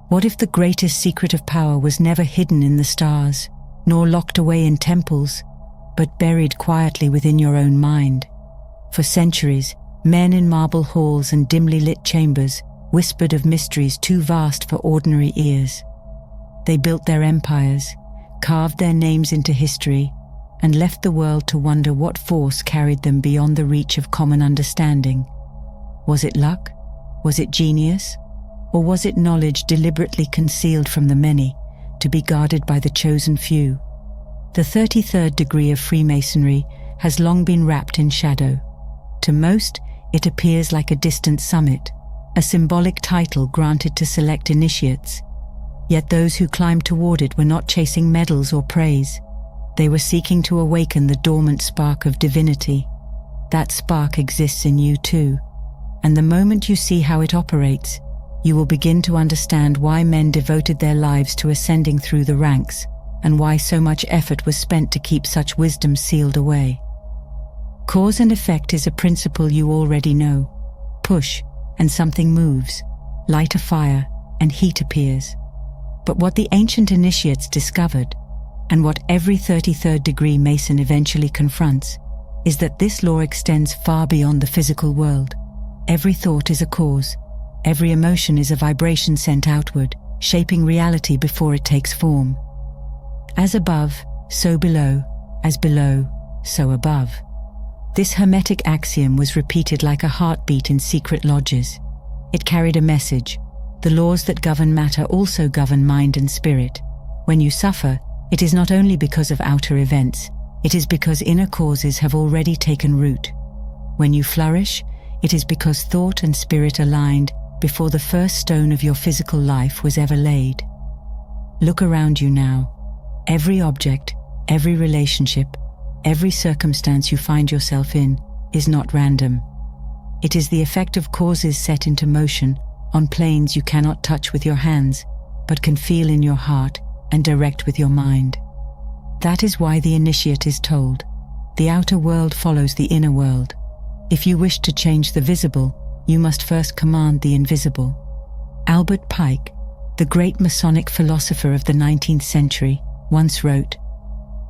What if the greatest secret of power was never hidden in the stars, nor locked away in temples, but buried quietly within your own mind? For centuries, men in marble halls and dimly lit chambers whispered of mysteries too vast for ordinary ears. They built their empires, carved their names into history, and left the world to wonder what force carried them beyond the reach of common understanding. Was it luck? Was it genius? Or was it knowledge deliberately concealed from the many, to be guarded by the chosen few? The 33rd degree of Freemasonry has long been wrapped in shadow. To most, it appears like a distant summit, a symbolic title granted to select initiates. Yet those who climbed toward it were not chasing medals or praise. They were seeking to awaken the dormant spark of divinity. That spark exists in you too, and the moment you see how it operates, you will begin to understand why men devoted their lives to ascending through the ranks, and why so much effort was spent to keep such wisdom sealed away. Cause and effect is a principle you already know. Push, and something moves. Light a fire, and heat appears. But what the ancient initiates discovered, and what every 33rd degree Mason eventually confronts, is that this law extends far beyond the physical world. Every thought is a cause. Every emotion is a vibration sent outward, shaping reality before it takes form. As above, so below. As below, so above. This Hermetic axiom was repeated like a heartbeat in secret lodges. It carried a message. The laws that govern matter also govern mind and spirit. When you suffer, it is not only because of outer events, it is because inner causes have already taken root. When you flourish, it is because thought and spirit aligned before the first stone of your physical life was ever laid. Look around you now. Every object, every relationship, every circumstance you find yourself in is not random. It is the effect of causes set into motion on planes you cannot touch with your hands, but can feel in your heart and direct with your mind. That is why the initiate is told, the outer world follows the inner world. If you wish to change the visible, you must first command the invisible. Albert Pike, the great Masonic philosopher of the 19th century, once wrote,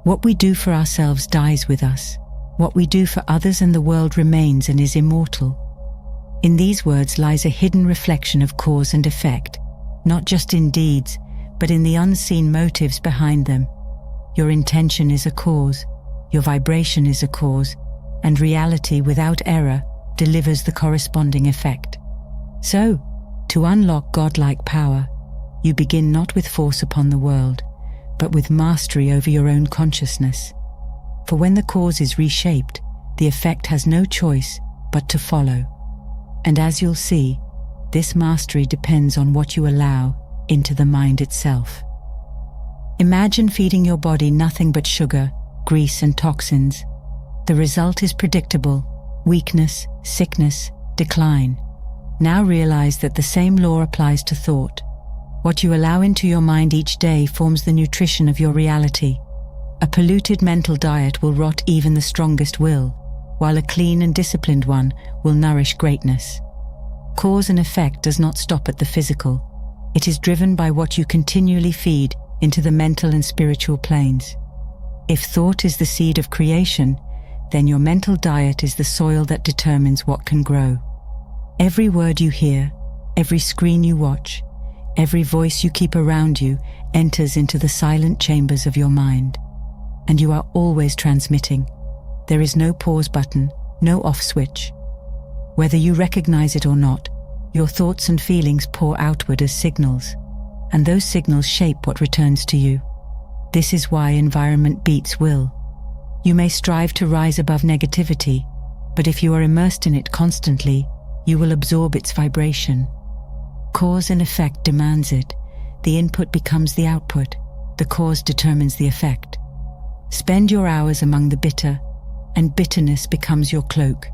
"What we do for ourselves dies with us. What we do for others and the world remains and is immortal." In these words lies a hidden reflection of cause and effect, not just in deeds, but in the unseen motives behind them. Your intention is a cause, your vibration is a cause, and reality without error delivers the corresponding effect. So, to unlock godlike power, you begin not with force upon the world, but with mastery over your own consciousness. For when the cause is reshaped, the effect has no choice but to follow. And as you'll see, this mastery depends on what you allow into the mind itself. Imagine feeding your body nothing but sugar, grease, and toxins. The result is predictable: weakness, sickness, decline. Now realize that the same law applies to thought. What you allow into your mind each day forms the nutrition of your reality. A polluted mental diet will rot even the strongest will, while a clean and disciplined one will nourish greatness. Cause and effect does not stop at the physical. It is driven by what you continually feed into the mental and spiritual planes. If thought is the seed of creation, then your mental diet is the soil that determines what can grow. Every word you hear, every screen you watch, every voice you keep around you enters into the silent chambers of your mind. And you are always transmitting. There is no pause button, no off switch. Whether you recognize it or not, your thoughts and feelings pour outward as signals, and those signals shape what returns to you. This is why environment beats will. You may strive to rise above negativity, but if you are immersed in it constantly, you will absorb its vibration. Cause and effect demands it. The input becomes the output. The cause determines the effect. Spend your hours among the bitter, and bitterness becomes your cloak.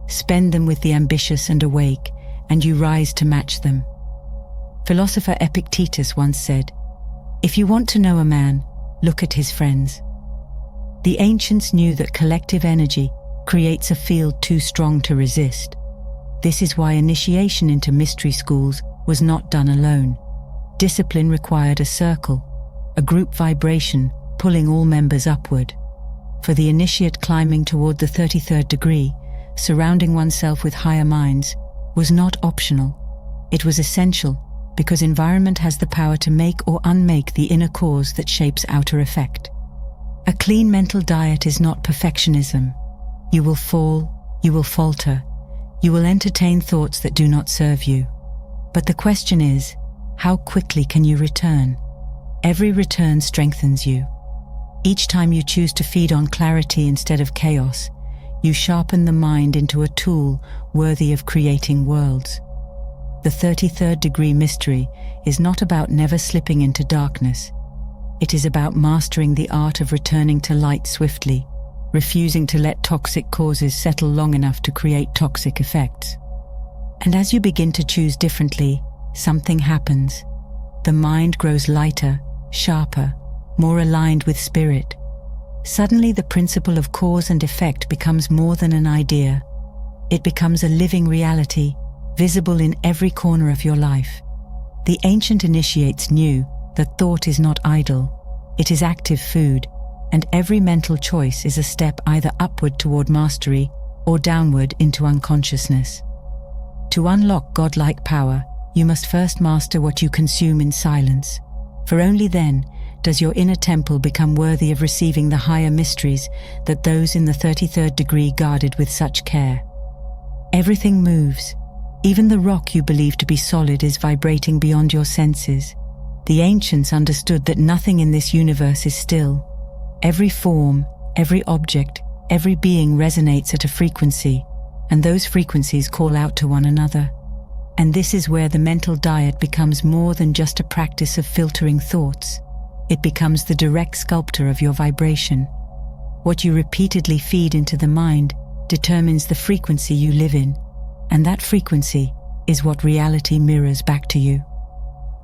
Spend them with the ambitious and awake, and you rise to match them. Philosopher Epictetus once said, "If you want to know a man, look at his friends." The ancients knew that collective energy creates a field too strong to resist. This is why initiation into mystery schools was not done alone. Discipline required a circle, a group vibration pulling all members upward. For the initiate, climbing toward the 33rd degree, surrounding oneself with higher minds, was not optional. It was essential, because environment has the power to make or unmake the inner cause that shapes outer effect. A clean mental diet is not perfectionism. You will fall, you will falter, you will entertain thoughts that do not serve you. But the question is, how quickly can you return? Every return strengthens you. Each time you choose to feed on clarity instead of chaos, you sharpen the mind into a tool worthy of creating worlds. The 33rd degree mystery is not about never slipping into darkness. It is about mastering the art of returning to light swiftly, refusing to let toxic causes settle long enough to create toxic effects. And as you begin to choose differently, something happens. The mind grows lighter, sharper, more aligned with spirit. Suddenly the principle of cause and effect becomes more than an idea. It becomes a living reality, visible in every corner of your life. The ancient initiates knew that thought is not idle, it is active food, and every mental choice is a step either upward toward mastery or downward into unconsciousness. To unlock godlike power, you must first master what you consume in silence, for only then does your inner temple become worthy of receiving the higher mysteries that those in the 33rd degree guarded with such care. Everything moves. Even the rock you believe to be solid is vibrating beyond your senses. The ancients understood that nothing in this universe is still. Every form, every object, every being resonates at a frequency, and those frequencies call out to one another. And this is where the mental diet becomes more than just a practice of filtering thoughts. It becomes the direct sculptor of your vibration. What you repeatedly feed into the mind determines the frequency you live in, and that frequency is what reality mirrors back to you.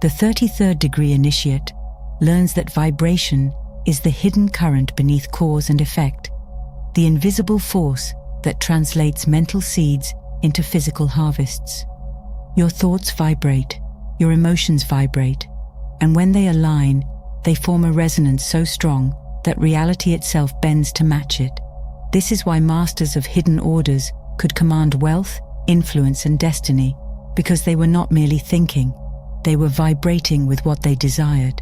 The 33rd degree initiate learns that vibration is the hidden current beneath cause and effect, the invisible force that translates mental seeds into physical harvests. Your thoughts vibrate, your emotions vibrate, and when they align, they form a resonance so strong that reality itself bends to match it. This is why masters of hidden orders could command wealth, influence, and destiny, because they were not merely thinking, they were vibrating with what they desired.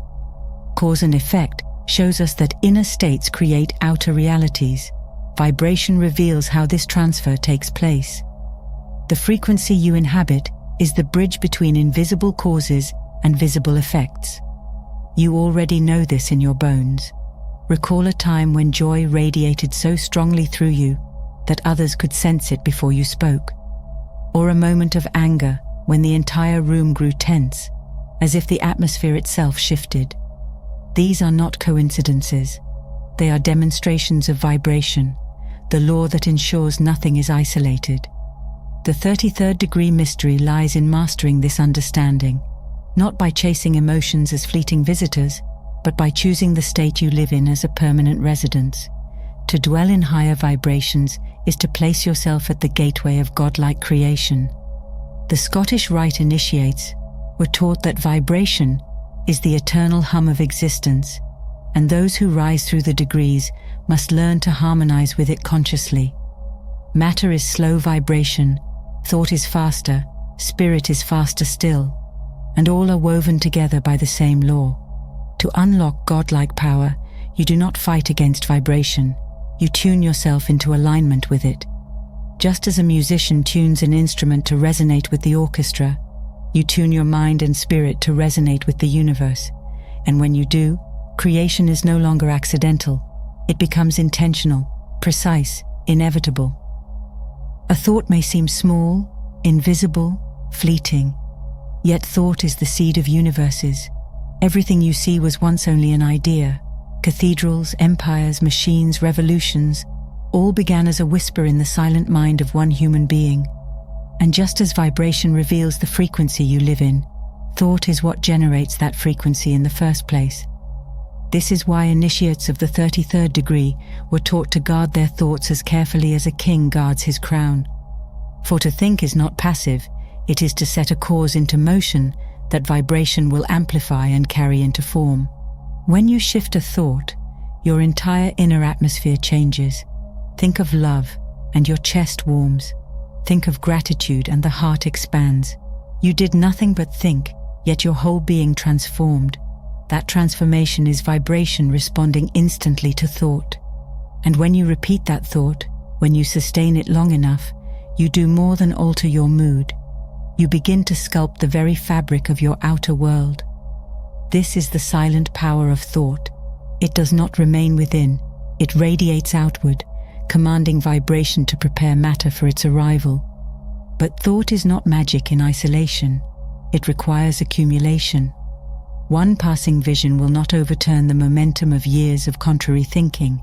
Cause and effect shows us that inner states create outer realities. Vibration reveals how this transfer takes place. The frequency you inhabit is the bridge between invisible causes and visible effects. You already know this in your bones. Recall a time when joy radiated so strongly through you that others could sense it before you spoke. Or a moment of anger when the entire room grew tense, as if the atmosphere itself shifted. These are not coincidences. They are demonstrations of vibration, the law that ensures nothing is isolated. The 33rd degree mystery lies in mastering this understanding, not by chasing emotions as fleeting visitors, but by choosing the state you live in as a permanent residence. To dwell in higher vibrations is to place yourself at the gateway of godlike creation. The Scottish Rite initiates were taught that vibration is the eternal hum of existence, and those who rise through the degrees must learn to harmonize with it consciously. Matter is slow vibration, thought is faster, spirit is faster still, and all are woven together by the same law. To unlock godlike power, you do not fight against vibration, you tune yourself into alignment with it. Just as a musician tunes an instrument to resonate with the orchestra, you tune your mind and spirit to resonate with the universe. And when you do, creation is no longer accidental. It becomes intentional, precise, inevitable. A thought may seem small, invisible, fleeting, yet thought is the seed of universes. Everything you see was once only an idea. Cathedrals, empires, machines, revolutions, all began as a whisper in the silent mind of one human being. And just as vibration reveals the frequency you live in, thought is what generates that frequency in the first place. This is why initiates of the 33rd degree were taught to guard their thoughts as carefully as a king guards his crown. For to think is not passive, it is to set a cause into motion that vibration will amplify and carry into form. When you shift a thought, your entire inner atmosphere changes. Think of love, and your chest warms. Think of gratitude, and the heart expands. You did nothing but think, yet your whole being transformed. That transformation is vibration responding instantly to thought. And when you repeat that thought, when you sustain it long enough, you do more than alter your mood. You begin to sculpt the very fabric of your outer world. This is the silent power of thought. It does not remain within. It radiates outward, commanding vibration to prepare matter for its arrival. But thought is not magic in isolation. It requires accumulation. One passing vision will not overturn the momentum of years of contrary thinking.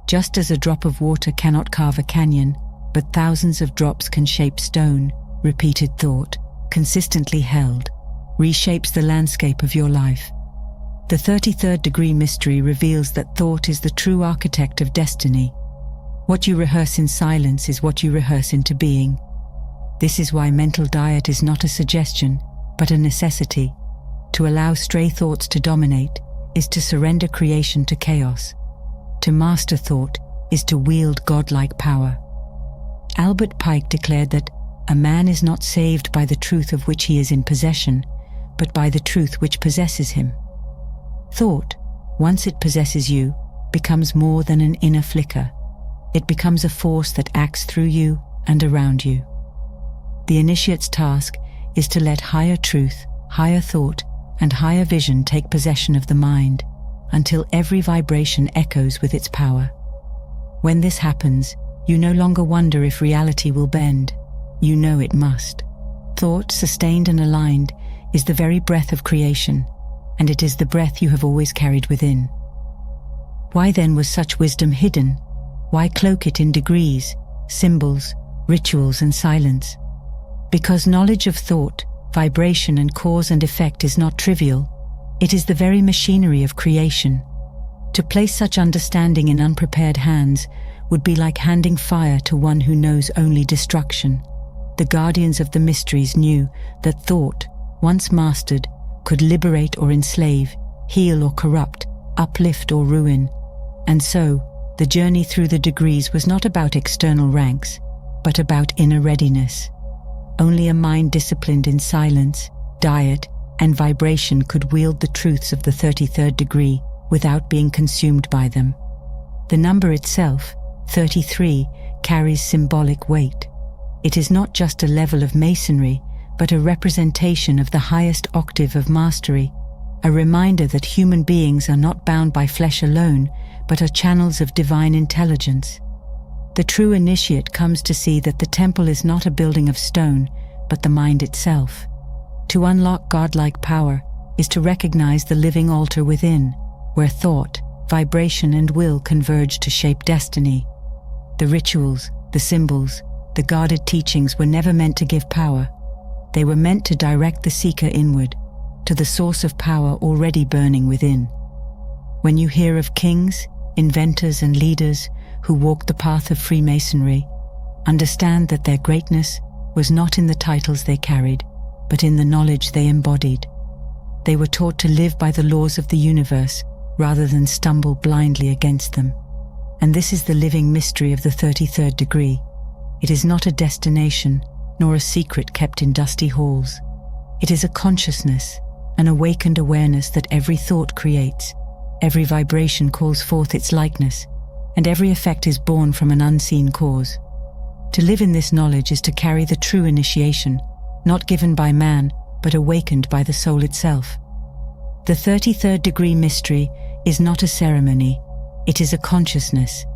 Just as a drop of water cannot carve a canyon, but thousands of drops can shape stone, repeated thought, consistently held, reshapes the landscape of your life. The 33rd degree mystery reveals that thought is the true architect of destiny. What you rehearse in silence is what you rehearse into being. This is why mental diet is not a suggestion, but a necessity. To allow stray thoughts to dominate is to surrender creation to chaos. To master thought is to wield godlike power. Albert Pike declared that a man is not saved by the truth of which he is in possession, but by the truth which possesses him. Thought, once it possesses you, becomes more than an inner flicker. It becomes a force that acts through you and around you. The initiate's task is to let higher truth, higher thought, and higher vision take possession of the mind, until every vibration echoes with its power. When this happens, you no longer wonder if reality will bend. You know it must. Thought, sustained and aligned, is the very breath of creation, and it is the breath you have always carried within. Why then was such wisdom hidden? Why cloak it in degrees, symbols, rituals, and silence? Because knowledge of thought, vibration, and cause and effect is not trivial. It is the very machinery of creation. To place such understanding in unprepared hands would be like handing fire to one who knows only destruction. The guardians of the mysteries knew that thought, once mastered, could liberate or enslave, heal or corrupt, uplift or ruin. And so, the journey through the degrees was not about external ranks, but about inner readiness. Only a mind disciplined in silence, diet, and vibration could wield the truths of the 33rd degree without being consumed by them. The number itself, 33, carries symbolic weight. It is not just a level of masonry, but a representation of the highest octave of mastery, a reminder that human beings are not bound by flesh alone, but are channels of divine intelligence. The true initiate comes to see that the temple is not a building of stone, but the mind itself. To unlock godlike power is to recognize the living altar within, where thought, vibration, and will converge to shape destiny. The rituals, the symbols, the guarded teachings were never meant to give power. They were meant to direct the seeker inward, to the source of power already burning within. When you hear of kings, inventors, and leaders who walked the path of Freemasonry, understand that their greatness was not in the titles they carried, but in the knowledge they embodied. They were taught to live by the laws of the universe rather than stumble blindly against them. And this is the living mystery of the 33rd degree. It is not a destination, nor a secret kept in dusty halls. It is a consciousness, an awakened awareness that every thought creates, every vibration calls forth its likeness, and every effect is born from an unseen cause. To live in this knowledge is to carry the true initiation, not given by man, but awakened by the soul itself. The 33rd degree mystery is not a ceremony, it is a consciousness.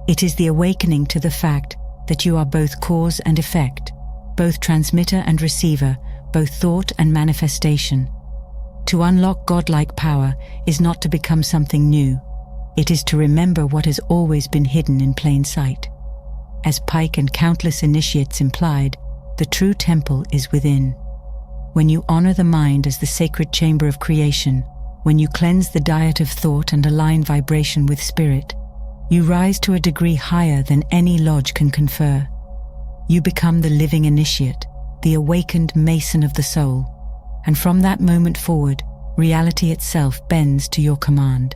It is the awakening to the fact that you are both cause and effect, both transmitter and receiver, both thought and manifestation. To unlock godlike power is not to become something new. It is to remember what has always been hidden in plain sight. As Pike and countless initiates implied, the true temple is within. When you honor the mind as the sacred chamber of creation, when you cleanse the diet of thought and align vibration with spirit, you rise to a degree higher than any lodge can confer. You become the living initiate, the awakened mason of the soul. and from that moment forward, reality itself bends to your command.